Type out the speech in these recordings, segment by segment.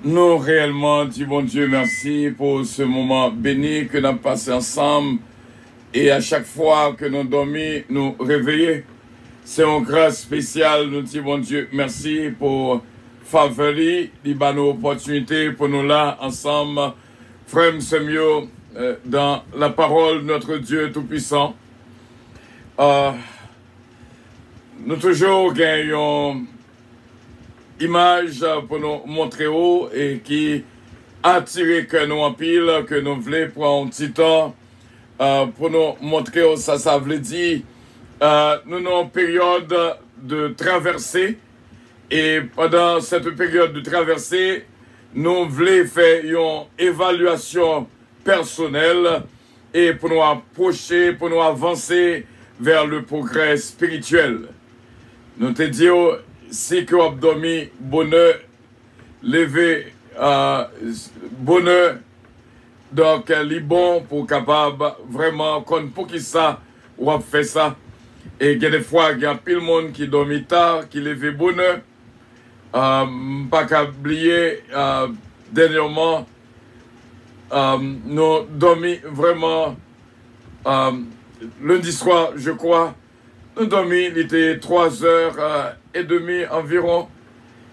Nous réellement, dit bon Dieu, merci pour ce moment béni que nous avons passé ensemble. Et à chaque fois que nous dormons, nous réveillons. C'est une grâce spéciale. Nous disons bon Dieu, merci pour faveur, nos opportunités pour nous là ensemble. Frère Semio, dans la parole de notre Dieu Tout-Puissant. Nous toujours gagnons image pour nous montrer haut et qui attire que nous en pile, que nous voulons prendre un petit temps pour nous montrer où ça veut dire. Nous avons une période de traversée et pendant cette période de traversée, nous voulons faire une évaluation personnelle et pour nous approcher, pour nous avancer vers le progrès spirituel. Nous te disons, si que vous avez dormi, bonheur, levé, bonheur, donc, il bon pour capable vraiment, pour qui ça, ou a fait ça. Et il y a des fois, il y a pile de monde qui dormit tard, qui lève bonheur. Pas qu'à oublier, dernièrement, nous dormi vraiment, lundi soir, je crois, nous dormi, il était 3h30 environ.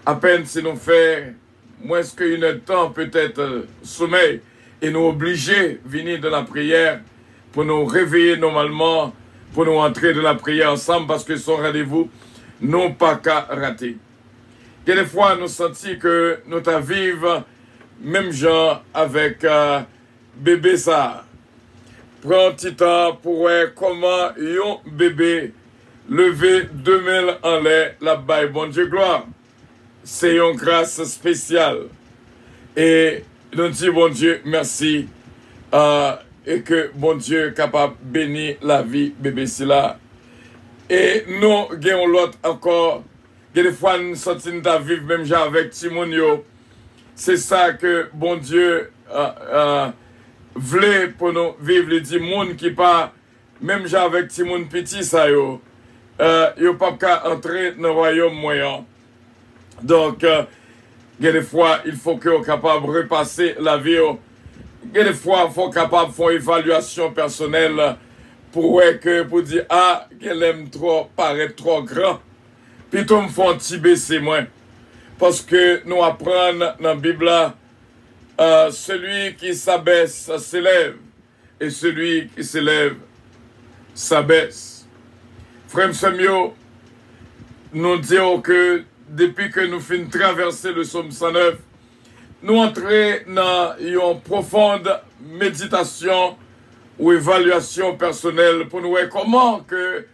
À peine si nous fait moins qu'une heure de temps, peut-être sommeil, et nous obligés de venir de la prière pour nous réveiller normalement, pour nous entrer de la prière ensemble, parce que son rendez-vous, non pas qu'à rater. Il y a des fois, nous sentons que nous vivons même gens avec bébé ça. Prends un petit temps pour voir comment un bébé lever 2000 en l'air, la baille, bon Dieu gloire. C'est une grâce spéciale. Et nous disons, bon Dieu, merci. Et que bon Dieu est capable de bénir la vie bébé là. Et nous avons l'autre encore. Des fois, nous sommes à vivre même avec Timonio. C'est ça que bon Dieu voulait pour nous vivre. Les 10 monde qui pas, même avec Timon petit, ça yo. Yo pas qu'à entrer dans le royaume moyen. Donc, des fois, il faut que vous soyez capable de repasser la vie. Des fois, il faut capable de faire une évaluation personnelle pour dire, ah, qu'elle aime trop, paraît trop grand. Puis, tout me fait un petit baisser moins. Parce que nous apprenons dans la Bible, celui qui s'abaisse s'élève, et celui qui s'élève s'abaisse. Frère Semio, nous disons que depuis que nous finissons de traverser le psaume 109, nous entrons dans une profonde méditation ou évaluation personnelle pour nous voir comment que,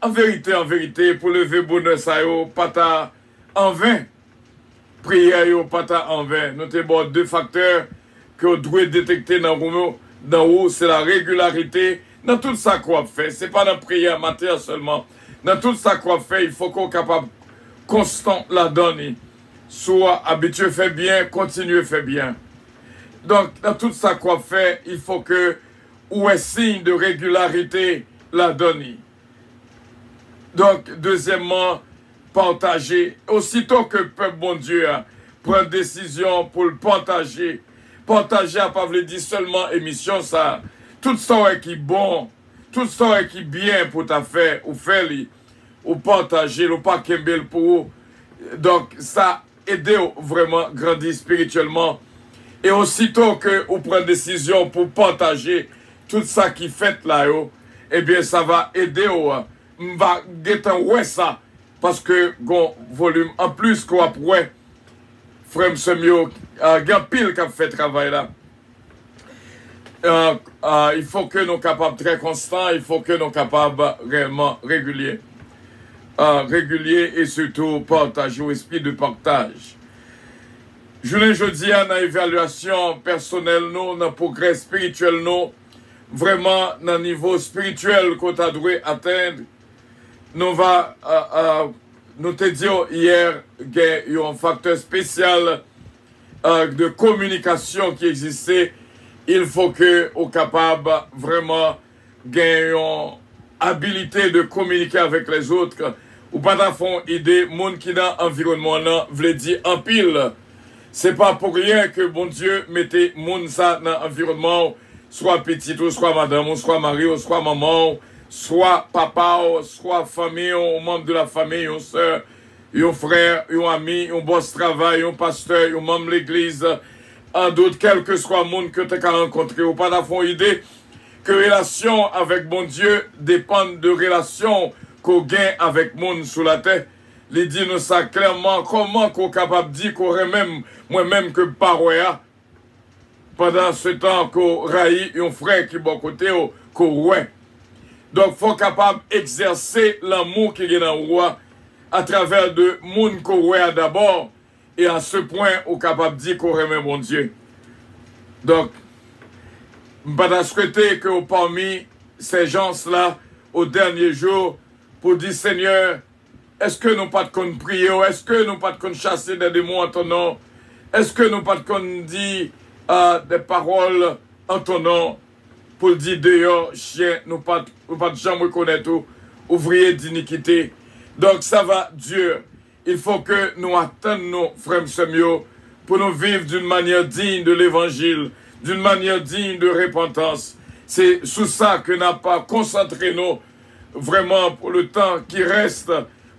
en vérité, pour lever bonheur, ça y pas en vain. Prière, pas en vain. Nous avons deux facteurs que vous devez détecter dans haut, c'est la régularité. Dans tout ça qu'on fait, ce n'est pas dans la prière matière seulement. Dans tout ça qu'on fait, il faut qu'on soit capable constant la donner. Soit habitué fait bien, continue fait bien. Donc, dans tout ça qu'on fait, il faut que ou est signe de régularité la donner. Donc, deuxièmement, partager. Aussitôt que le peuple bon Dieu prend une décision pour le partager, partager à pas veut dire seulement émission ça. Tout ça qui est bon, tout ça qui est bien pour ta faire, ou faire, ou partager, ou pas kembel pour vous. Donc, ça aide vraiment à grandir spirituellement. Et aussitôt que vous prenez une décision pour partager tout ça qui fait là, eh bien, ça va aider. On va guetter ça. Parce que, gon volume, en plus, qu'on après, frère Semio, il y a pile qui a fait travail là. Il faut que nous soyons capables très constants, il faut que nous soyons capables réellement réguliers. Régulier et surtout partager, au esprit de partage. Je ne dis dans l'évaluation personnelle, nous, dans le progrès spirituel, nous, vraiment dans le niveau spirituel qu'on a dû atteindre, nous te disons hier qu'il y a un facteur spécial de communication qui existait. Il faut que nous soyons capables vraiment gagner une habilité de communiquer avec les autres. Ou pas d'avoir une idée, monde qui dans l'environnement veut dire en pile. C'est pas pour rien que bon Dieu mettait moun ça dans l'environnement, soit petit ou soit madame, ou soit mari, ou soit maman, soit papa, ou soit famille, ou membre de la famille, ou soeur, un frère, un ami, un boss travail, un pasteur, un membre de l'église, en d'autres, quel que soit le monde que tu as rencontré, ou pas d'avoir idée que relation avec bon Dieu dépendent de relations qu'on gagne avec monde sous la terre. Il dit nous ça clairement comment qu'on est capable de dire qu'on aurait même moi-même que paroya pendant ce temps qu'on raille un frère qui est bon côté qu'on ouais. Donc faut capable d'exercer l'amour qui est dans le roi à travers de monde qu'on ouais d'abord et à ce point on est capable de dire qu'on aurait même bon Dieu. Donc je souhaiter que parmi ces gens-là, au dernier jour, pour dire Seigneur, est-ce que nous pas de prier, est-ce que nous pas de chasser des démons en ton nom, est-ce que nous pas de dire des paroles en ton nom, pour dire dehors, chien, nous pas de jamais reconnaître ouvrier d'iniquité. Donc ça va Dieu. Il faut que nous attendions nos frères et pour nous vivre d'une manière digne de l'évangile, d'une manière digne de repentance. C'est sous ça que n'a pas concentré nous vraiment pour le temps qui reste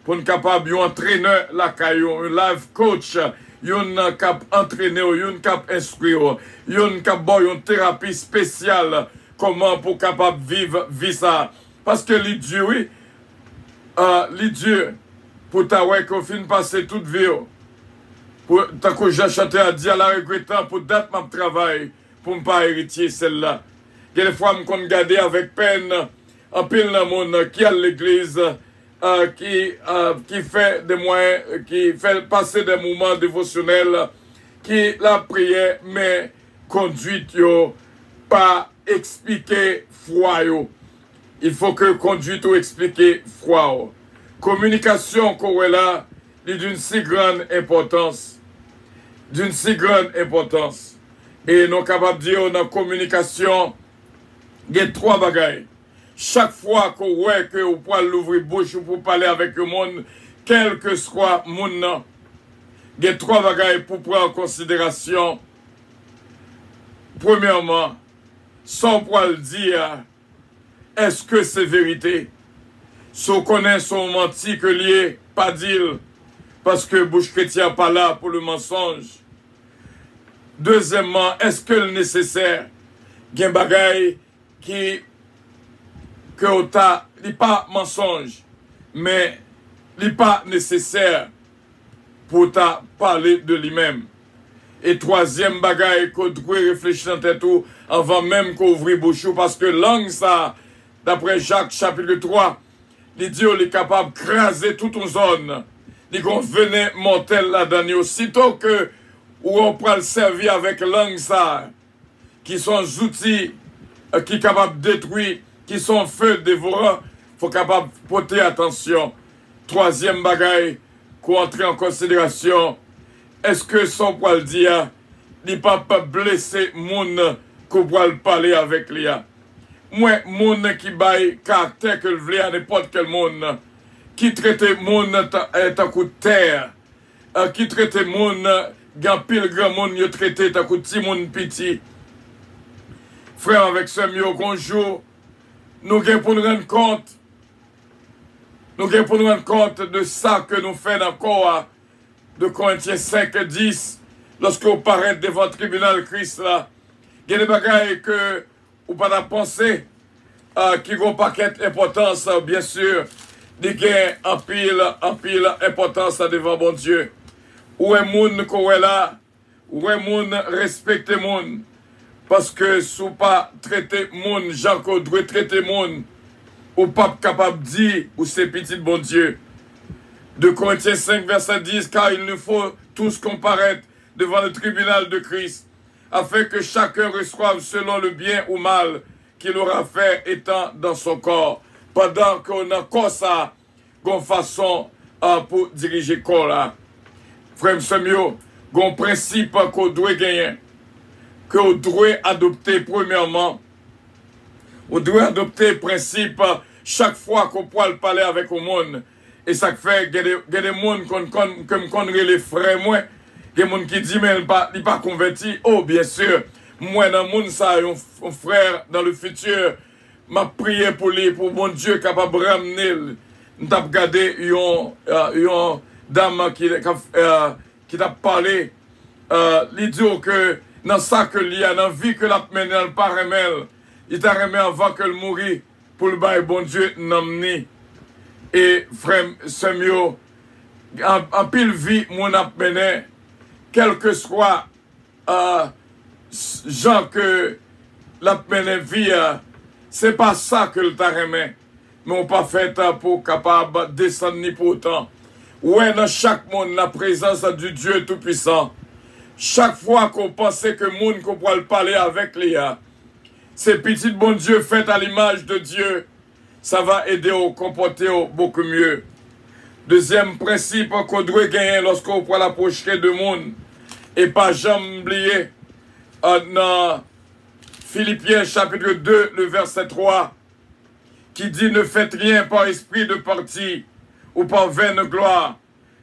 pour nous capable d'entraîner la caillou, un life coach, un cap entraîner, un cap instruire, un cap une thérapie spéciale comment pour capable vivre ça. Parce que les dieux, oui, les dieux, pour ta ouais qu'on finisse passer toute vie, pour ta que j'ai chanté à dire à la regrettant pour date ma travail, pour ne pas hériter celle-là. Des fois, je me regarde avec peine en pile dans le monde qui a l'église, qui fait des moyens, qui fait passer des moments dévotionnels, qui la prière, mais conduite, pas expliquer foi. Il faut que conduite ou expliquer foi. Communication qu'on est là, est d'une si grande importance. D'une si grande importance. Et nous sommes capables de dire dans la communication, il y a trois bagailles. Chaque fois qu'on voit que vous pouvez l'ouvrir bouche pour parler avec le monde, quel que soit le monde, il y a trois bagailles pour prendre en considération. Premièrement, sans pouvoir le dire, est-ce que c'est vérité? Si on connaît son menti que lié, pas dire, parce que bouche chrétien pas là pour le mensonge. Deuxièmement, est-ce que le nécessaire, il y a un bagaille qui n'est pas mensonge, mais n'est pas nécessaire pour ta parler de lui-même. Et troisième bagaille qu'on doit réfléchir dans tête avant même qu'on ouvre bouche, parce que langue ça, d'après Jacques chapitre 3, les dieux est capable de craser toute une zone. Les qu'on venait mortel là-dedans. Aussitôt que où on peut le servir avec langue ça, qui sont outils qui sont capables de détruire, qui sont feu dévorant, il faut capable de porter attention. Troisième bagaille qu'on entre en considération, est-ce que son poil dire, il ne pas blesser moun qu'on peut parler avec lui. Moi, moun qui baille caractère que le voulait à n'importe quel monde, qui traite moun tant coup de terre, qui traite moun, gan pile grand monde, qui traite tant coup de petit moun petit. Frère, avec ce mieux qu'on joue, nous avons pour nous rendre compte, de ça que nous faisons encore de Corinthiens 5 et 10, lorsque vous paraît devant le tribunal Christ là. Il y a des bagailles que vous n'avez pas pensé, qui ont pas d'importance, bien sûr, qui ont en pile importance devant bon Dieu. Où est moun qu'on est là, où est moun respecter moun. Parce que si vous pas traiter moun, Jean qu'on doit traiter moun, ou pas capable de dire ou c'est petit bon Dieu. De Corinthiens 5, verset 10, car il nous faut tous comparaître devant le tribunal de Christ, afin que chacun reçoive selon le bien ou mal qu'il aura fait étant dans son corps, pendant qu'on a encore ça, qu'on façon pour diriger le corps là. Frère Samuel, un principe qu'on doit gagner, qu'on doit adopter premièrement. On doit adopter le principe chaque fois qu'on peut parler avec le monde. Et ça fait qu'il y a des gens qui connaissent les frères, moi, Il y a des gens qui disent, mais il n'est pas converti. Oh, bien sûr. Moi, dans le monde, ça, un frère dans le futur, m'a prié pour lui, pour mon Dieu capable de ramener. Nous avons regardé une dame qui t'a parlé. Il dit que dans ça que il y a, dans la vie que la mené, dans le paramel, il t'a remis avant que le mourir pour le bail, bon Dieu, n'emmener. Et frère Semio, en pile vie, mon a mené, quel que soit gens que la mené vie, c'est pas ça que le t'a remis. Mais on pas fait pour capable de descendre ni pour autant. Ouais, dans chaque monde, la présence du Dieu Tout-Puissant. Chaque fois qu'on pensait que le monde qu'on pourrait parler avec Léa, ces petites bon Dieu faites à l'image de Dieu, ça va aider au comporter beaucoup mieux. Deuxième principe qu'on doit gagner lorsqu'on pourra l'approcher de monde, et pas jamais oublier, dans Philippiens chapitre 2, le verset 3, qui dit ne faites rien par esprit de parti ou par vaine gloire,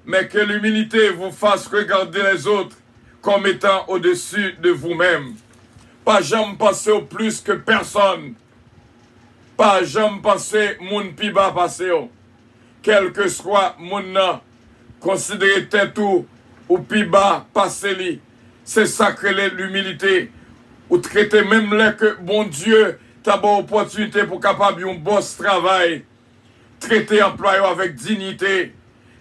mais que l'humilité vous fasse regarder les autres comme étant au-dessus de vous-même. Pas jamais penser au plus que personne. Pas jamais penser moun pi bas passer. Quel que soit moun nan, considérer tête ou pi bas passer li. C'est sacré l'humilité. Ou traiter même là que bon Dieu t'a bonne opportunité pour capable un boss travail. Traiter employé avec dignité.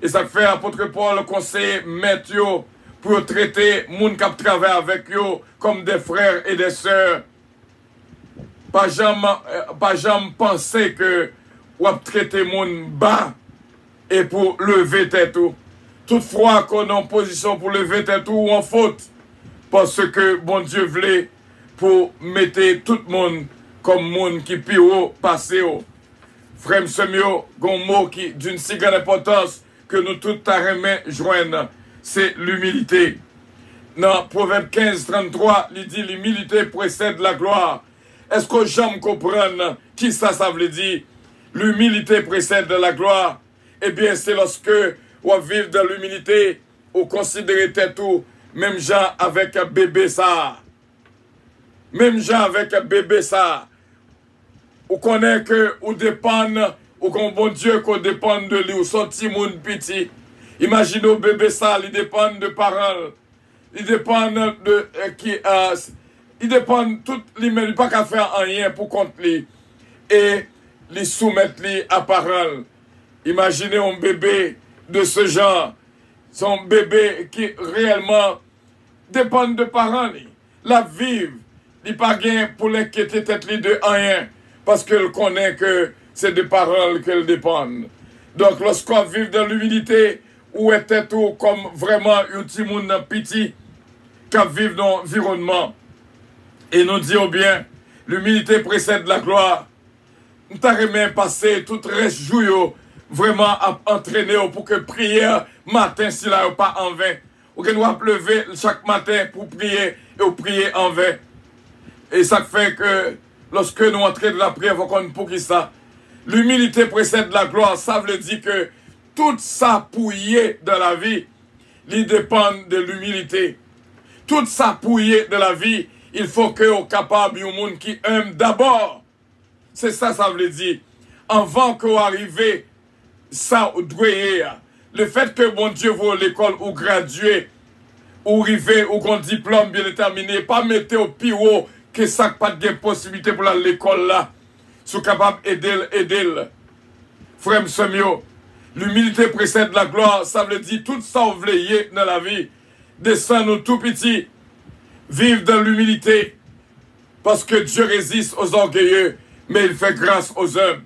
Et ça fait apôtre Paul conseiller mettre pour traiter moun qui travaille avec eux comme des frères et des sœurs. Pas jamais penser que ou traiter moun bas et pour lever tête tout. Toutefois qu'on est en position pour lever tête ou en faute parce que bon Dieu voulait pour mettre tout le monde comme monde qui peut passer. Frère Semio, un mot qui d'une si grande importance que nous tous remet joindre, c'est l'humilité. Dans Proverbe 15, 33, il dit l'humilité précède la gloire. Est-ce que j'aime comprendre qui ça veut dire? L'humilité précède la gloire. Eh bien, c'est lorsque on vit dans l'humilité, on considère tout, même gens avec un bébé ça. Même gens avec un bébé ça. On connaît que on dépend, ou qu'on bon Dieu qu'on dépend de lui, ou son petit monde petit. Imaginez au bébé ça, il dépend de parents. Il dépend de il dépend tout lui, mais il pas qu'à faire rien pour contre lui. Et les soumettre lui à parents. Imaginez un bébé de ce genre. Son bébé qui réellement dépend de parents. La vive. Il pas gain pour l'inquiéter tête de rien. Parce qu'elle connaît que c'est des paroles qu'elle dépend. Donc, lorsqu'on vit dans l'humilité, où était tout comme vraiment un petit monde petit, qui vit dans l'environnement, et nous disons bien, l'humilité précède la gloire. Nous t'avons passé tout le reste jour, vraiment à entraîner pour que prière matin, si là, pas en vain. Ou que nous avons lever chaque matin pour prier, et prier en vain. Et ça fait que, lorsque nous entrons dans la prière, il faut qu'on pour qui ça. L'humilité précède la gloire. Ça veut dire que tout ça pouillé de la vie, il dépend de l'humilité. Tout ça pouillé de la vie, il faut que on capable un monde qui aime d'abord. C'est ça, ça veut dire. Avant qu'on arrive, ça doit le fait que bon Dieu vous l'école ou graduer, ou arriver, ou qu'on diplôme bien déterminé, pas mettre au pire que ça n'a pas de possibilité pour l'école là. Sont capables d'aider. Frère Semio, l'humilité précède la gloire. Ça veut dire tout ça vous voulez dans la vie. Descendre tout petit. Vivre dans l'humilité. Parce que Dieu résiste aux orgueilleux, mais il fait grâce aux humbles.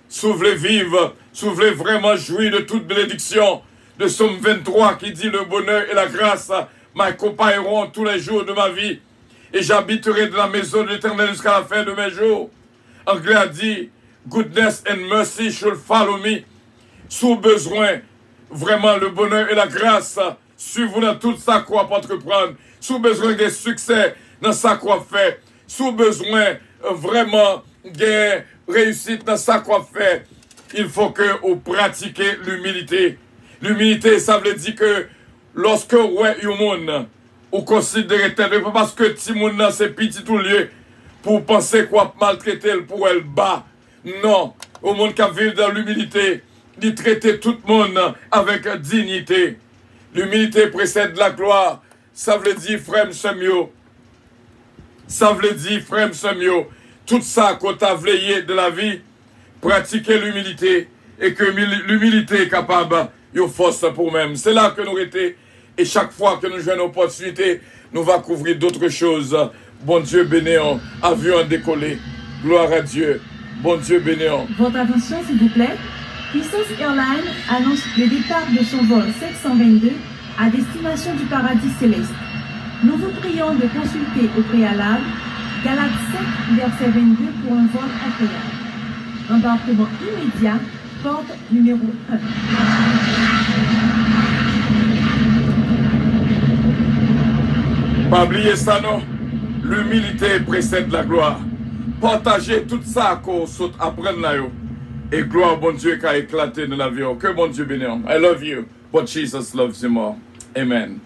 Si vous voulez vivre, si vous voulez vraiment jouir de toute bénédiction, de Somme 23 qui dit le bonheur et la grâce m'accompagneront tous les jours de ma vie. Et j'habiterai dans la maison de l'Éternel jusqu'à la fin de mes jours. Anglais a dit, goodness and mercy shall follow me. Sous besoin, vraiment le bonheur et la grâce, suivez-vous dans tout ça qu'on va entreprendre. Sous besoin de succès dans ça qu'on fait. Sous besoin vraiment de réussite dans ça qu'on fait. Il faut que vous pratiquiez l'humilité. L'humilité, ça veut dire que lorsque ouais, yon moun, ou considérez tel, pas parce que ti moun nan c'est petit tout lieu, pour penser quoi maltraiter pour elle bas. Non, au monde qui vit dans l'humilité, il traiter tout le monde avec dignité. L'humilité précède la gloire. Ça veut dire, frère Semio. Ça veut dire, frère Semio. Tout ça qu'on t'a vleillé de la vie, pratiquer l'humilité. Et que l'humilité est capable de force pour même. C'est là que nous étions. Et chaque fois que nous jouons une opportunité, nous va couvrir d'autres choses. Bon Dieu bénéant, avion décollé. Gloire à Dieu. Bon Dieu bénéant. Votre attention, s'il vous plaît. Puissance Airlines annonce le départ de son vol 722 à destination du paradis céleste. Nous vous prions de consulter au préalable Galates 5, verset 22 pour un vol agréable. Embarquement immédiat, porte numéro 1. Pas oublier ça, non? L'humilité précède la gloire. Partagez tout ça qu'on saute après là. Et gloire, bon Dieu, qui a éclaté dans l'avion. Que bon Dieu bénisse. I love you, but Jesus loves you more. Amen.